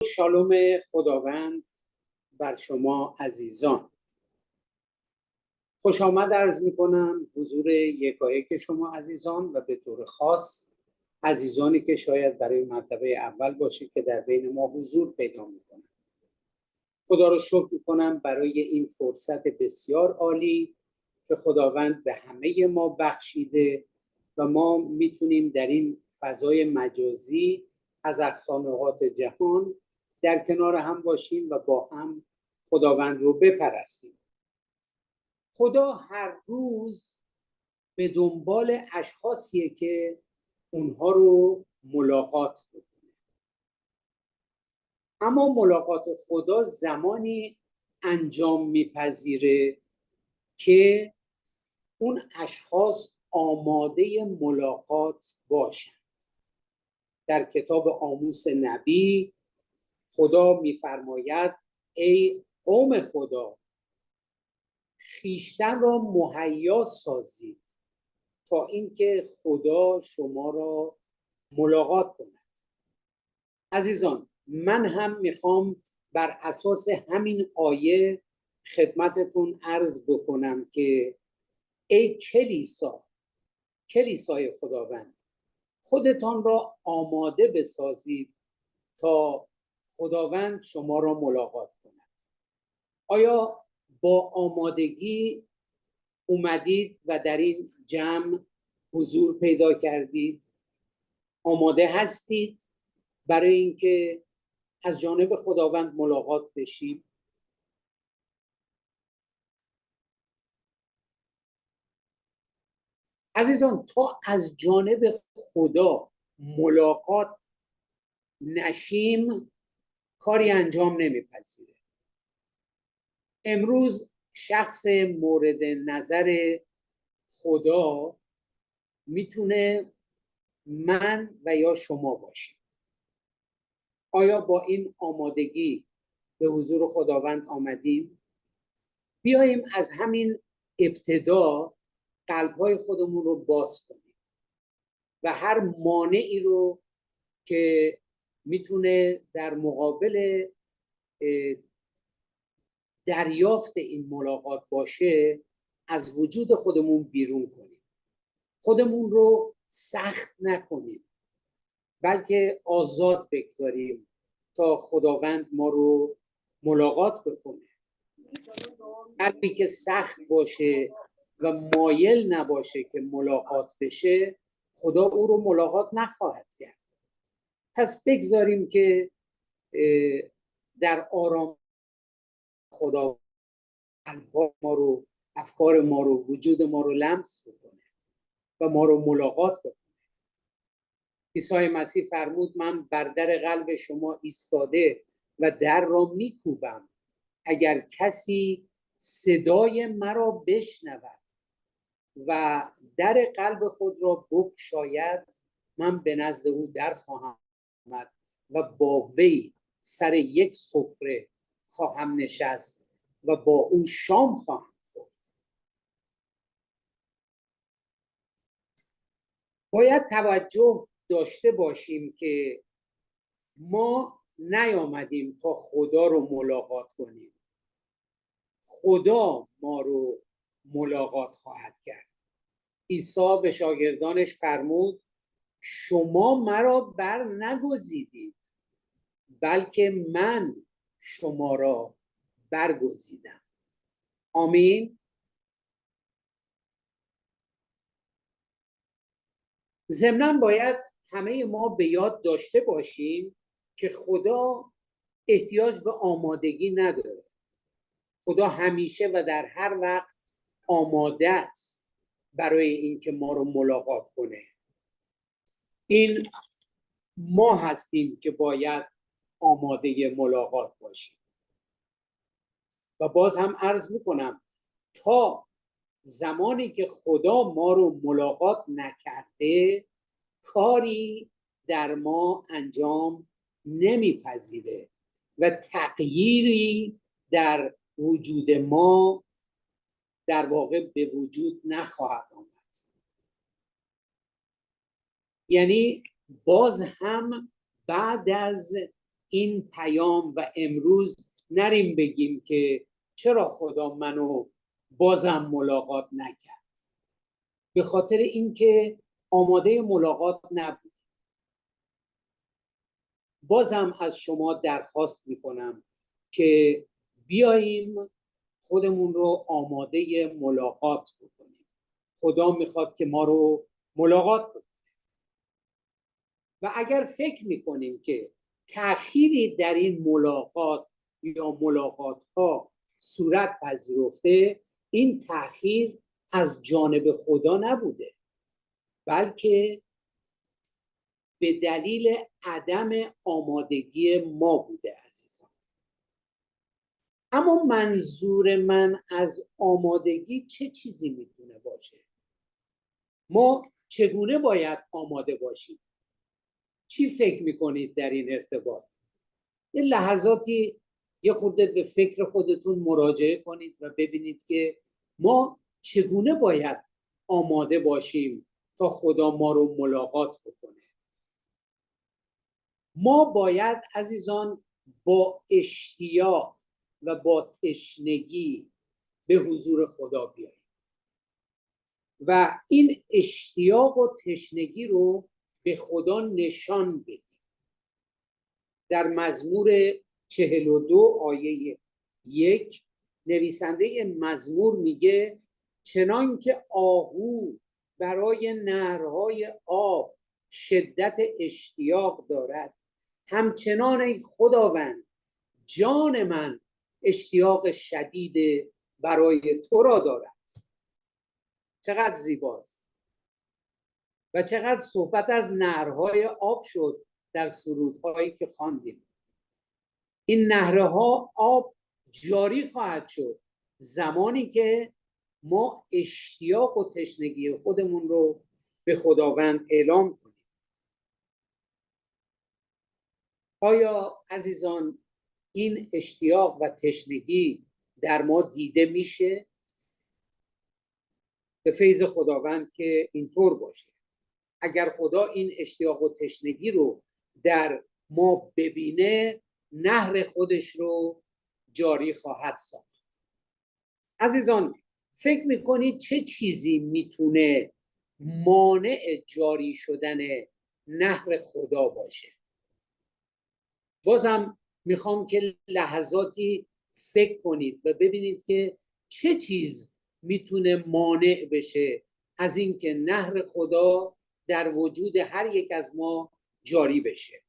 شالوم خداوند بر شما عزیزان. خوش آمد عرض می کنم حضور یکایک شما عزیزان و به طور خاص عزیزانی که شاید برای مرتبه اول باشه که در بین ما حضور پیدا می کنند. خدا رو شکر می کنم برای این فرصت بسیار عالی که خداوند به همه ما بخشیده و ما میتونیم در این فضای مجازی از اقصا نقاط جهان در کنار هم باشیم و با هم خداوند رو بپرستیم. خدا هر روز به دنبال اشخاصیه که اونها رو ملاقات بکنه. اما ملاقات خدا زمانی انجام میپذیره که اون اشخاص آماده ملاقات باشند. در کتاب آموس نبی خدا میفرماید ای قوم خدا، خویشتن را مهیا سازید تا اینکه خدا شما را ملاقات کند. عزیزان، من هم میخوام بر اساس همین آیه خدمتتون عرض بکنم که ای کلیسای خداوند، خودتان را آماده بسازید تا خداوند شما را ملاقات کند. آیا با آمادگی اومدید و در این جمع حضور پیدا کردید؟ آماده هستید برای اینکه از جانب خداوند ملاقات بشید؟ عزیزان، تا از جانب خدا ملاقات نشیم کاری انجام نمیپذیره. امروز شخص مورد نظر خدا میتونه من و یا شما باشیم. آیا با این آمادگی به حضور خداوند آمدیم؟ بیاییم از همین ابتدا قلب‌های خودمون رو باز کنیم و هر مانعی رو که میتونه در مقابل دریافت این ملاقات باشه از وجود خودمون بیرون کنیم. خودمون رو سخت نکنیم، بلکه آزاد بگذاریم تا خداوند ما رو ملاقات بکنه. قلبی که سخت باشه و مایل نباشه که ملاقات بشه، خدا او رو ملاقات نخواهد کرد. پس بگذاریم که در آرام خدا قلب ما رو، افکار ما رو، وجود ما رو لمس بکنه و ما رو ملاقات بکنه. عیسی مسیح فرمود من بر در قلب شما ایستاده و در را میکوبم. اگر کسی صدای مرا بشنود و در قلب خود را بگشاید، من به نزد او در خواهم آمد و با وی سر یک سفره خواهم نشست و با او شام خواهم خورد. باید توجه داشته باشیم که ما نیامدیم تا خدا رو ملاقات کنیم. خدا ما رو ملاقات خواهد کرد. عیسی به شاگردانش فرمود شما مرا بر نگزیدید، بلکه من شما را برگزیدم. آمین. ضمناً باید همه ما به یاد داشته باشیم که خدا احتیاج به آمادگی نداره. خدا همیشه و در هر وقت آماده است برای اینکه ما رو ملاقات کنه. این ما هستیم که باید آماده ملاقات باشیم. و باز هم عرض میکنم تا زمانی که خدا ما رو ملاقات نکرده کاری در ما انجام نمیپذیره و تغییری در وجود ما در واقع به وجود نخواهد آمد. یعنی باز هم بعد از این پیام و امروز نریم بگیم که چرا خدا منو بازم ملاقات نکرد. به خاطر اینکه آماده ملاقات نبود. بازم از شما درخواست میکنم که بیاییم خودمون رو آماده ملاقات بکنیم. خدا میخواد که ما رو ملاقات بکنیم. و اگر فکر میکنیم که تأخیری در این ملاقات یا ملاقات ها صورت پذیرفته، این تأخیر از جانب خدا نبوده، بلکه به دلیل عدم آمادگی ما بوده عزیزان. اما منظور من از آمادگی چه چیزی میتونه باشه؟ ما چگونه باید آماده باشیم؟ چی فکر میکنید در این ارتباط؟ یه لحظاتی یه خورده به فکر خودتون مراجعه کنید و ببینید که ما چگونه باید آماده باشیم تا خدا ما رو ملاقات بکنه. ما باید عزیزان با اشتیاق و با تشنگی به حضور خدا بیاییم و این اشتیاق و تشنگی رو به خدا نشان بدیم. در مزمور 42 آیه 1 نویسنده مزمور میگه چنان که آهو برای نهرهای آب شدت اشتیاق دارد، همچنان ای خداوند جان من اشتیاق شدید برای تو را دارد. چقدر زیباست و چقدر صحبت از نهرهای آب شد در سرودهایی که خواندیم. این نهرها آب جاری خواهد شد زمانی که ما اشتیاق و تشنگی خودمون رو به خداوند اعلام کنیم. آیا عزیزان این اشتیاق و تشنگی در ما دیده میشه؟ به فیض خداوند که اینطور باشه. اگر خدا این اشتیاق و تشنگی رو در ما ببینه، نهر خودش رو جاری خواهد ساخت. عزیزان فکر میکنید چه چیزی میتونه مانع جاری شدن نهر خدا باشه؟ بازم میخوام که لحظاتی فکر کنید و ببینید که چه چیز میتونه مانع بشه از اینکه نهر خدا در وجود هر یک از ما جاری بشه.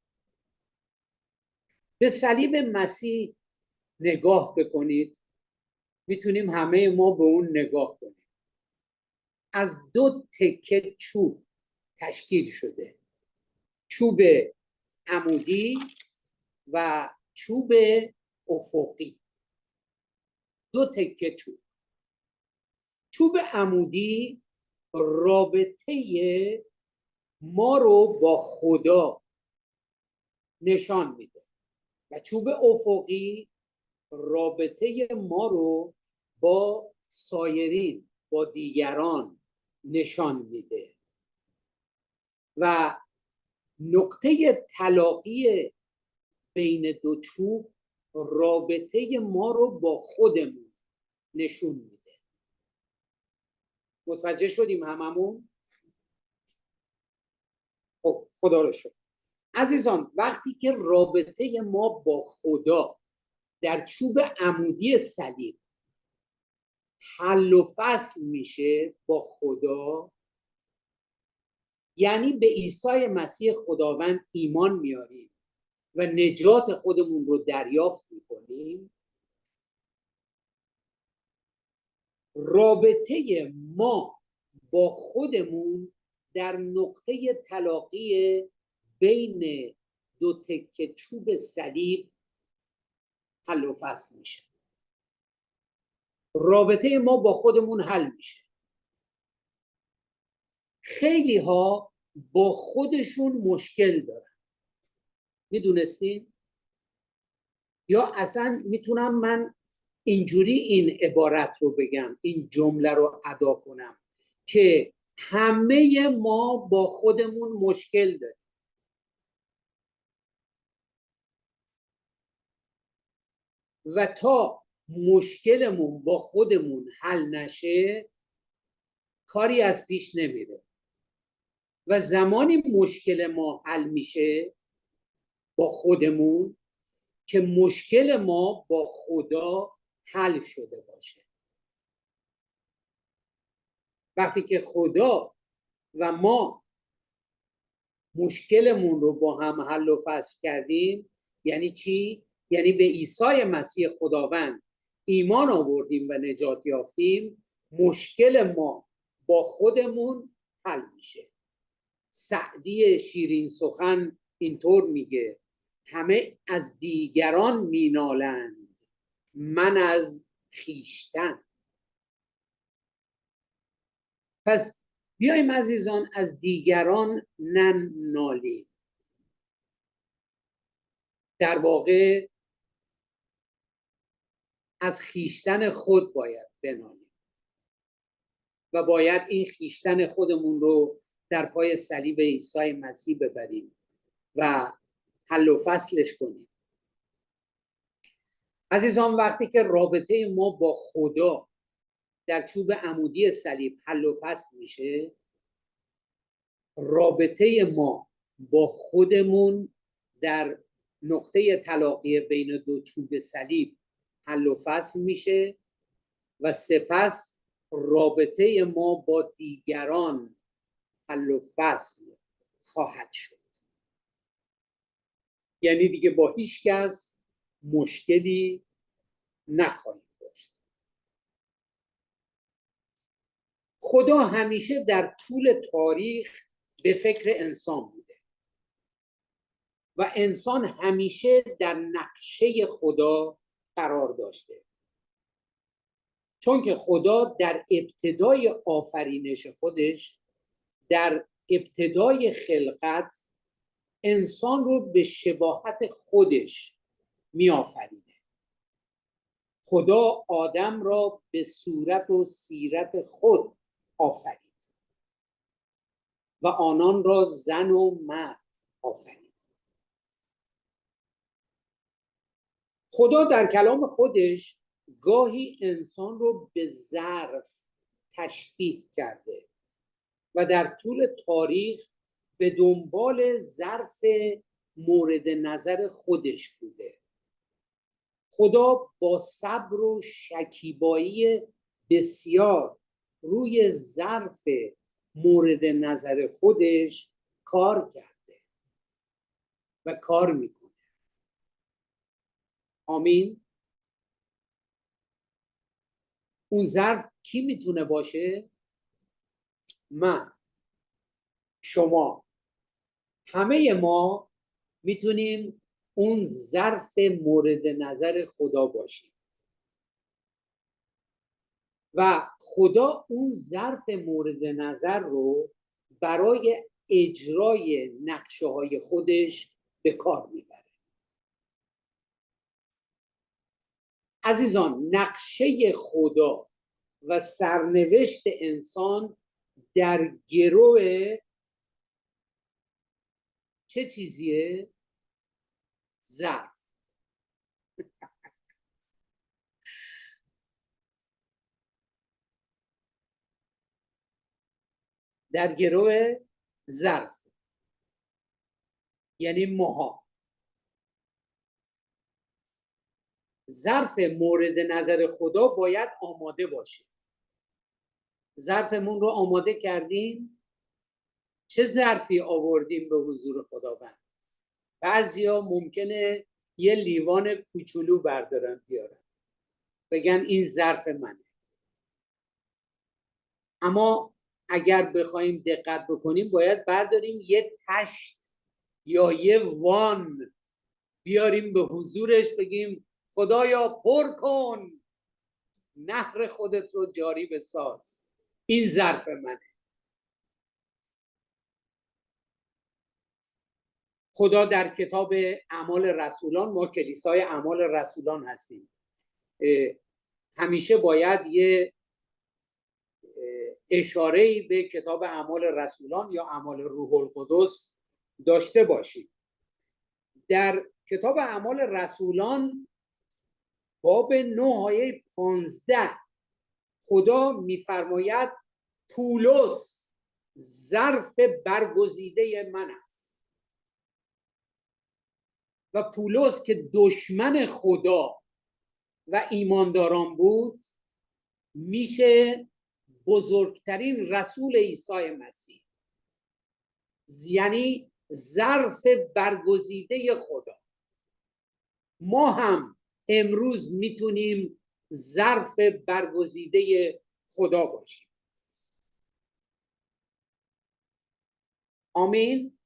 به صلیب مسیح نگاه بکنید. میتونیم همه ما به اون نگاه کنیم. از 2 تکه چوب تشکیل شده. چوب عمودی و چوب افقی. 2 تکه چوب. چوب عمودی رابطه ما رو با خدا نشان میده و چوب افقی رابطه ما رو با سایرین، با دیگران نشان میده و نقطه تلاقی بین 2 چوب رابطه ما رو با خودمون نشون میده. متوجه شدیم هممون؟ خب خدا رو شکر. عزیزان وقتی که رابطه ما با خدا در چوب عمودی صلیب حل و فصل میشه با خدا، یعنی به عیسی مسیح خداوند ایمان میاریم و نجات خودمون رو دریافت میکنیم، رابطه ما با خودمون در نقطه تلاقی بین 2 تکه چوب صلیب حل و فصل میشه. رابطه ما با خودمون حل میشه. خیلی ها با خودشون مشکل دارن. میدونستین؟ یا اصلا میتونم من اینجوری این عبارت رو بگم، این جمله رو ادا کنم که همه ما با خودمون مشکل داریم. و تا مشکلمون با خودمون حل نشه کاری از پیش نمیره و زمانی مشکل ما حل میشه با خودمون که مشکل ما با خدا حل شده باشه. وقتی که خدا و ما مشکلمون رو با هم حل و فصل کردیم، یعنی چی؟ یعنی به عیسی مسیح خداوند ایمان آوردیم و نجات یافتیم، مشکل ما با خودمون حل میشه. سعدی شیرین سخن اینطور میگه: همه از دیگران مینالند، من از خویشتن. پس بیایم عزیزان از دیگران ننالیم، در واقع از خویشتن خود باید بنالیم و باید این خویشتن خودمون رو در پای صلیب عیسی مسیح ببریم و حل و فصلش کنیم. عزیزان وقتی که رابطه ما با خدا در چوب عمودی صلیب حل و فصل میشه، رابطه ما با خودمون در نقطه تلاقی بین دو چوب صلیب حل و فصل میشه و سپس رابطه ما با دیگران حل و فصل خواهد شد. یعنی دیگه با هیچ کس مشکلی نخواهیم داشت. خدا همیشه در طول تاریخ به فکر انسان بوده و انسان همیشه در نقشه خدا قرار داشته، چون که خدا در ابتدای آفرینش خودش، در ابتدای خلقت، انسان رو به شباهت خودش می آفریده. خدا آدم را به صورت و سیرت خود آفرید و آنان را زن و مرد آفرید. خدا در کلام خودش گاهی انسان رو به ظرف تشبیه کرده و در طول تاریخ به دنبال ظرف مورد نظر خودش بوده. خدا با صبر و شکیبایی بسیار روی ظرف مورد نظر خودش کار کرده و کار میکنه. آمین. اون ظرف کی میتونه باشه؟ من، شما، همه ما میتونیم اون ظرف مورد نظر خدا باشیم و خدا اون ظرف مورد نظر رو برای اجرای نقشه های خودش به کار میبره. عزیزان نقشه خدا و سرنوشت انسان در گرو چه چیزیه؟ ظرف. در گرو ظرف یعنی ماها. ظرف مورد نظر خدا باید آماده باشه. ظرفمون رو آماده کردیم؟ چه ظرفی آوردیم به حضور خداوند؟ بعضیا ممکنه یه لیوان کوچولو بردارن بیارن بگن این ظرف منه، اما اگر بخوایم دقت بکنیم باید برداریم یه تشت یا یه وان بیاریم به حضورش، بگیم خدایا پر کن، نهر خودت رو جاری بساز، این ظرف منه. خدا در کتاب اعمال رسولان، ما کلیسای اعمال رسولان هستیم، همیشه باید یه اشاره‌ای به کتاب اعمال رسولان یا اعمال روح القدس داشته باشیم. در کتاب اعمال رسولان باب 9 آیه 15 خدا میفرماید پولس ظرف برگزیده من است. و پولس که دشمن خدا و ایمانداران بود میشه بزرگترین رسول عیسی مسیح، یعنی ظرف برگزیده خدا. ما هم امروز میتونیم ظرف برگزیده خدا باشیم. آمین.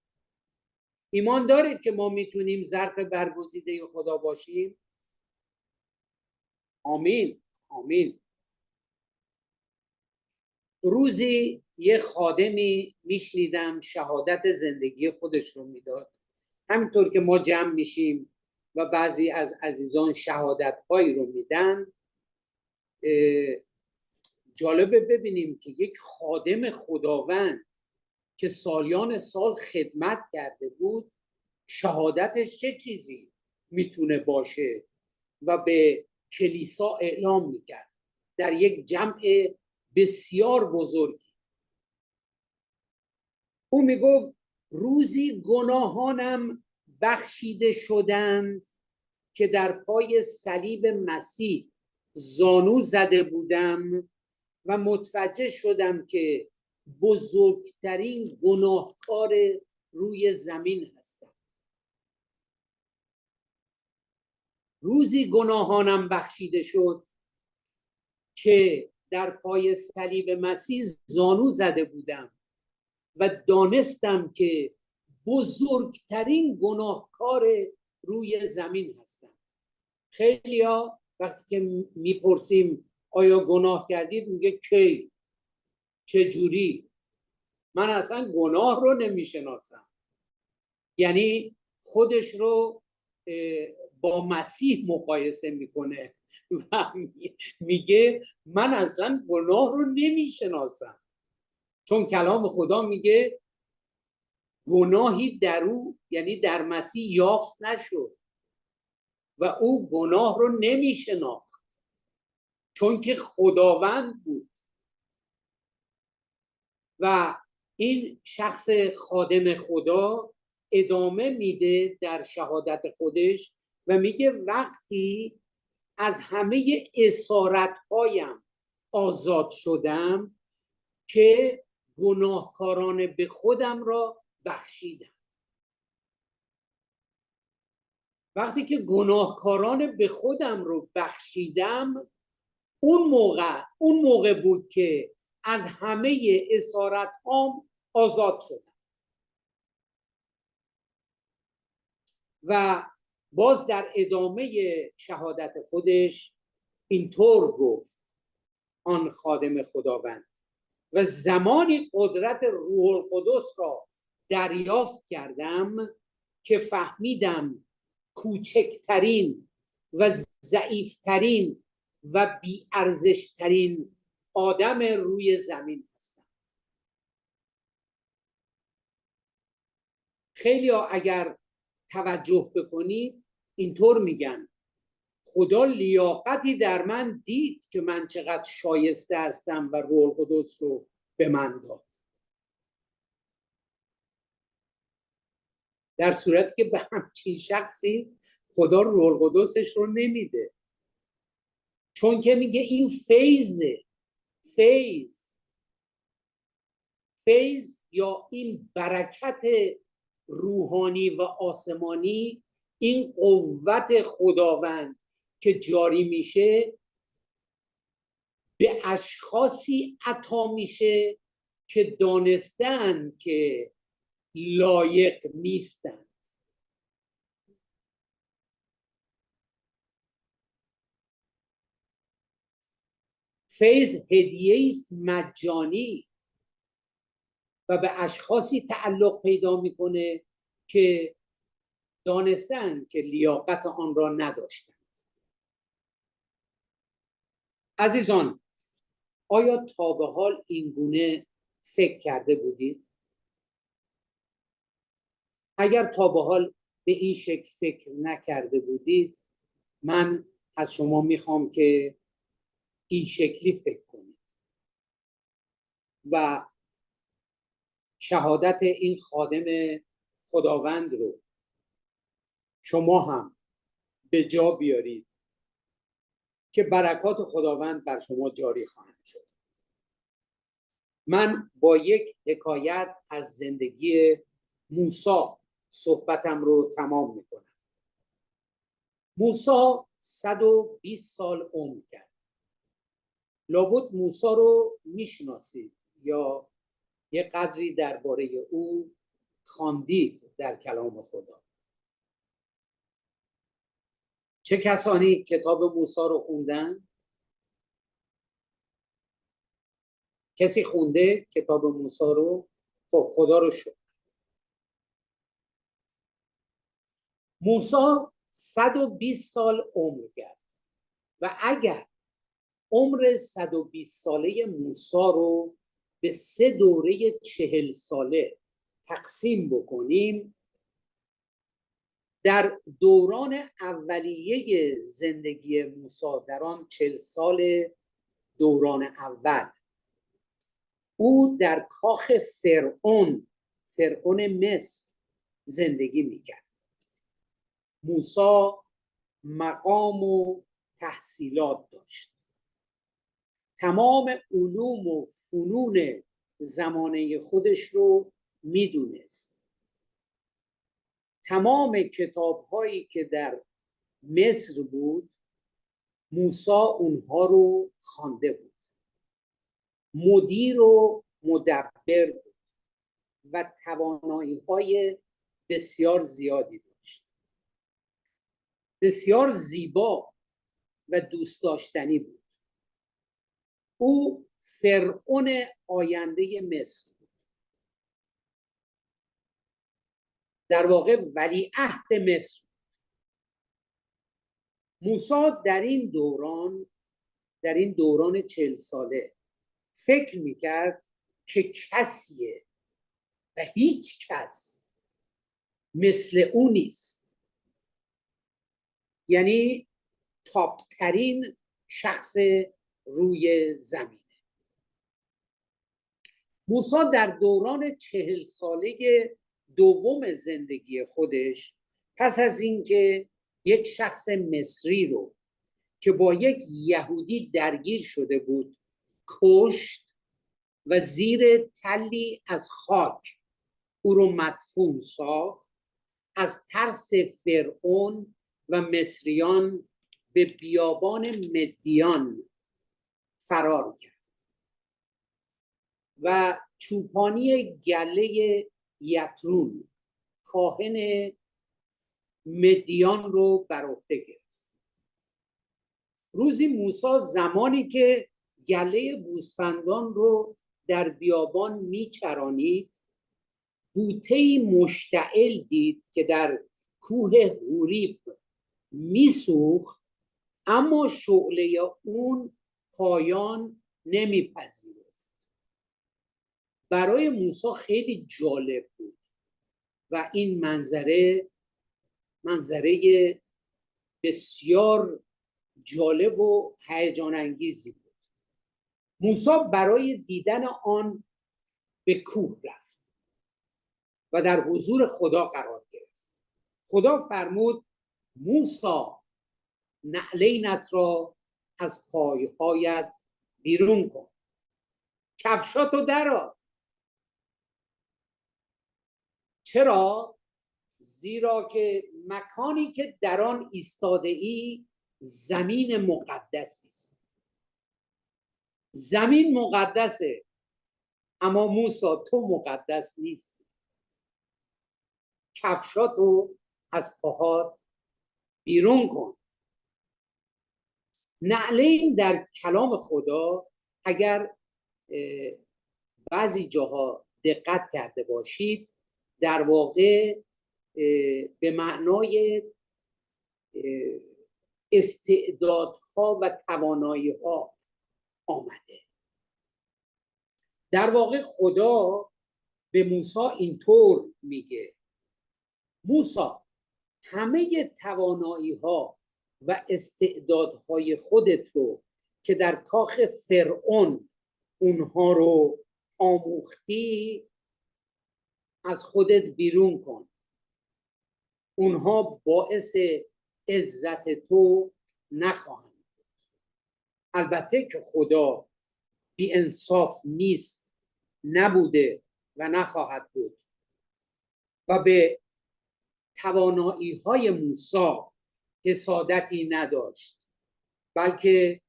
ایمان دارید که ما میتونیم ظرف برگزیده خدا باشیم؟ آمین. آمین. روزی یه خادمی میشنیدم شهادت زندگی خودش رو میداد، همینطور که ما جمع میشیم و بعضی از عزیزان شهادت هایی رو میدن. جالبه ببینیم که یک خادم خداوند که سالیان سال خدمت کرده بود شهادتش چه چیزی میتونه باشه و به کلیسا اعلام میکرد در یک جمع بسیار بزرگی. او میگفت روزی گناهانم بخشیده شدند که در پای صلیب مسیح زانو زده بودم و متوجه شدم که بزرگترین گناهکار روی زمین هستم. روزی گناهانم بخشیده شد که در پای صلیب مسیح زانو زده بودم و دانستم که بزرگترین گناهکار روی زمین هستم. خیلیا وقتی که میپرسیم آیا گناه کردید میگه کی، چجوری؟ من اصلا گناه رو نمیشناسم. یعنی خودش رو با مسیح مقایسه میکنه و میگه من اصلا گناه رو نمیشناسم، چون کلام خدا میگه گناهی در او، یعنی در مسیح یافت نشد و او گناه رو نمیشناخت چون که خداوند بود. و این شخص خادم خدا ادامه میده در شهادت خودش و میگه وقتی از همه اسارت‌هایم آزاد شدم که گناهکاران به خودم را بخشیدم. وقتی که گناهکاران به خودم رو بخشیدم اون موقع بود که از همه اسارت‌هام آزاد شدم. و باز در ادامه شهادت خودش اینطور گفت آن خادم خداوند: و زمانی قدرت روح القدس را دریافت کردم که فهمیدم کوچکترین و ضعیفترین و بی‌ارزشترین آدم روی زمین هستم. خیلی ها اگر توجه بکنید اینطور میگن خدا لیاقتی در من دید که من چقدر شایسته هستم و روح القدس رو به من داد، در صورتی که به همچین شخصی خدا روح القدسش رو نمیده، چون که میگه این فیض یا این برکت روحانی و آسمانی، این قوت خداوند که جاری میشه به اشخاصی عطا میشه که دانستن که لایق نیستن. فیض هدیه است مجانی و به اشخاصی تعلق پیدا میکنه که دانستن که لیاقت آن را نداشتن. عزیزان، آیا تا به حال این گونه فکر کرده بودید؟ اگر تا به حال به این شکل فکر نکرده بودید، من از شما میخوام که این شکلی فکر کنید و شهادت این خادم خداوند رو شما هم به جا بیارید که برکات خداوند بر شما جاری خواهند شد. من با یک حکایت از زندگی موسی صحبتم رو تمام میکنم. موسی 120 سال عمر کرد. لابد موسی رو میشناسید یا یه قدری درباره او خواندید در کلام خدا. چه کسانی کتاب موسی رو خوندن؟ کسی خونده کتاب موسی رو؟ خب خدا رو شکر. موسی 120 سال عمر کرد و اگر عمر 120 ساله موسی رو به 3 دوره 40 ساله تقسیم بکنیم، در دوران اولیه زندگی موسی، در آن 40 سال دوران اول، او در کاخ فرعون مصر زندگی میکرد. موسی مقام و تحصیلات داشت. تمام علوم و فنون زمانه خودش رو میدونست. تمام کتاب‌هایی که در مصر بود موسی اونها رو خوانده بود. مدیر و مدبر بود و توانایی‌های بسیار زیادی داشت. بسیار زیبا و دوست داشتنی بود. او فرعون آینده مصر بود. در واقع ولیعهد مصر بود. موسی در این دوران 40 ساله فکر میکرد که کسیه و هیچ کس مثل او نیست. یعنی تاپترین شخص روی زمینه. موسی در دوران 40 ساله دوم زندگی خودش، پس از اینکه یک شخص مصری رو که با یک یهودی درگیر شده بود کشت و زیر تلی از خاک او رو مدفون ساخت، از ترس فرعون و مصریان به بیابان مدیان فرار کرد و چوپانی گله یترون کاهن مدیان رو بر عهده گرفت. روزی موسی زمانی که گله گوسفندان رو در بیابان میچرانید، بوته‌ای مشتعل دید که در کوه حوریب میسوخت، اما شعله اون پایان نمیپذیرفت. برای موسی خیلی جالب بود و این منظره بسیار جالب و هیجان انگیزی بود. موسی برای دیدن آن به کوه رفت و در حضور خدا قرار گرفت. خدا فرمود موسی نعلینت را از پایهایت بیرون کن، کفشاتو درآر. چرا؟ زیرا که مکانی که در آن ایستاده ای زمین مقدسی است. زمین مقدسه، اما موسی تو مقدس نیستی. کفشاتو از پاهات بیرون کن. نعلین در کلام خدا اگر بعضی جاها دقت کرده باشید در واقع به معنای استعدادها و توانایی‌ها آمده. در واقع خدا به موسی اینطور میگه موسی همه توانایی‌ها و استعدادهای خودت رو که در کاخ فرعون اونها رو آموختی از خودت بیرون کن. اونها باعث عزت تو نخواهند. البته که خدا بی انصاف نیست، نبوده و نخواهد بود و به توانایی های موسی حسادتی نداشت، بلکه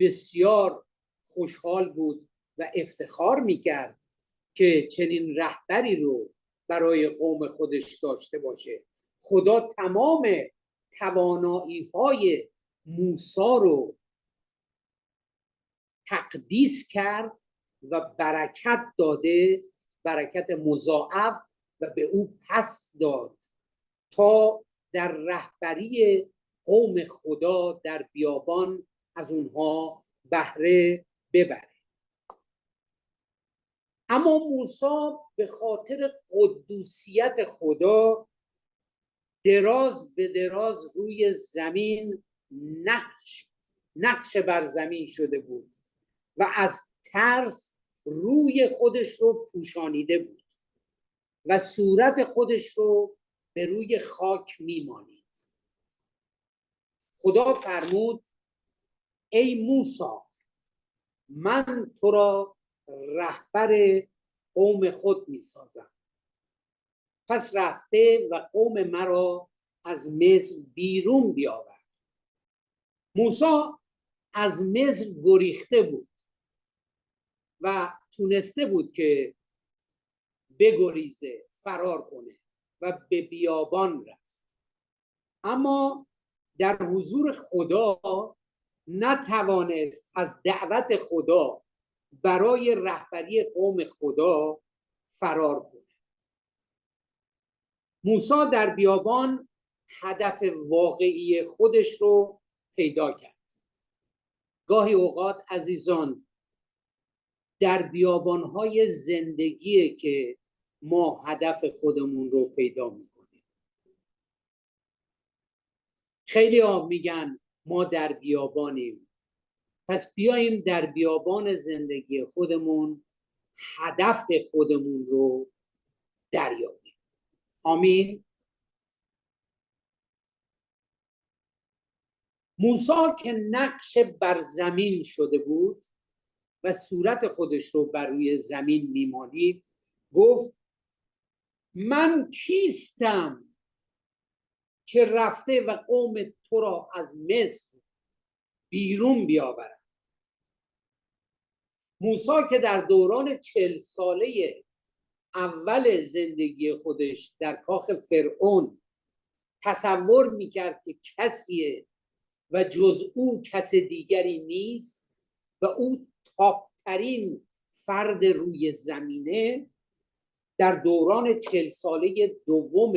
بسیار خوشحال بود و افتخار میکرد که چنین رهبری رو برای قوم خودش داشته باشه. خدا تمام توانایی های موسی رو تقدیس کرد و برکت داده، برکت مضاعف، و به او پس داد تا در رهبری قوم خدا در بیابان از اونها بهره ببره. اما موسی به خاطر قدوسیت خدا دراز به دراز روی زمین نقش بر زمین شده بود و از ترس روی خودش رو پوشانیده بود و صورت خودش رو به روی خاک میمانید. خدا فرمود ای موسی، من تو را رهبر قوم خود میسازم. پس رفته و قوم مرا از مصر بیرون بیاورد. موسی از مصر گریخته بود و تونسته بود که بگریزه، فرار کنه و به بیابان رفت. اما در حضور خدا نتوانست از دعوت خدا برای رهبری قوم خدا فرار کنه. موسی در بیابان هدف واقعی خودش رو پیدا کرد. گاهی اوقات عزیزان در بیابانهای زندگیه که ما هدف خودمون رو پیدا میکنیم. خیلی ها میگن ما در بیابانیم، پس بیاییم در بیابان زندگی خودمون هدف خودمون رو دریابیم. آمین. موسی که نقش بر زمین شده بود و صورت خودش رو بر روی زمین میمالید، گفت من کیستم که رفته و قوم تو را از مصر بیرون بیاورم. موسی که در دوران 40 ساله اول زندگی خودش در کاخ فرعون تصور میکرد که کسیه و جز او کس دیگری نیست و او تاپترین فرد روی زمینه، در دوران 40 ساله دوم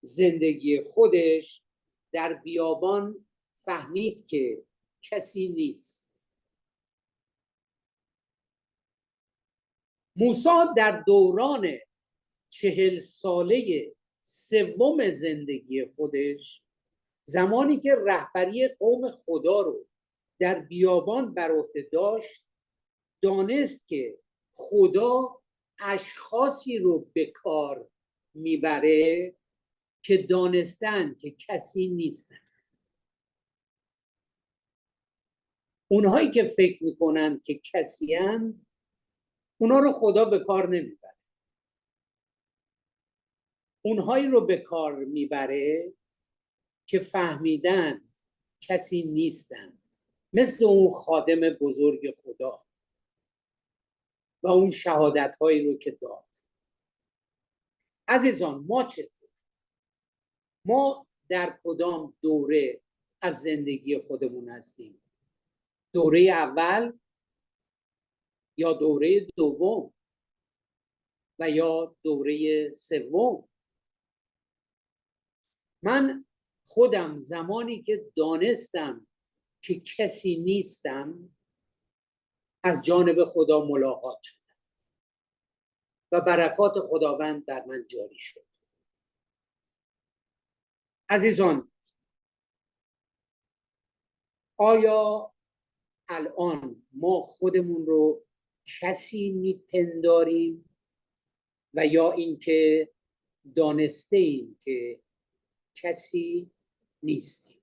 زندگی خودش در بیابان فهمید که کسی نیست. موسی در دوران 40 ساله سوم زندگی خودش، زمانی که رهبری قوم خدا رو در بیابان بر عهده داشت، دانست که خدا اشخاصی رو به کار میبره که دانستن که کسی نیستن. اونهایی که فکر میکنن که کسی هند، اونا رو خدا به کار نمیبره. اونهایی رو به کار میبره که فهمیدن کسی نیستن، مثل اون خادم بزرگ خدا و اون شهادت هایی رو که داد. عزیزان ما چطور؟ ما در کدام دوره از زندگی خودمون هستیم؟ دوره اول یا دوره دوم و یا دوره سوم؟ من خودم زمانی که دانستم که کسی نیستم، از جانب خدا ملاقات شدم و برکات خداوند در من جاری شد. عزیزان آیا الان ما خودمون رو کسی میپنداریم و یا اینکه دانسته ایم که کسی نیستیم؟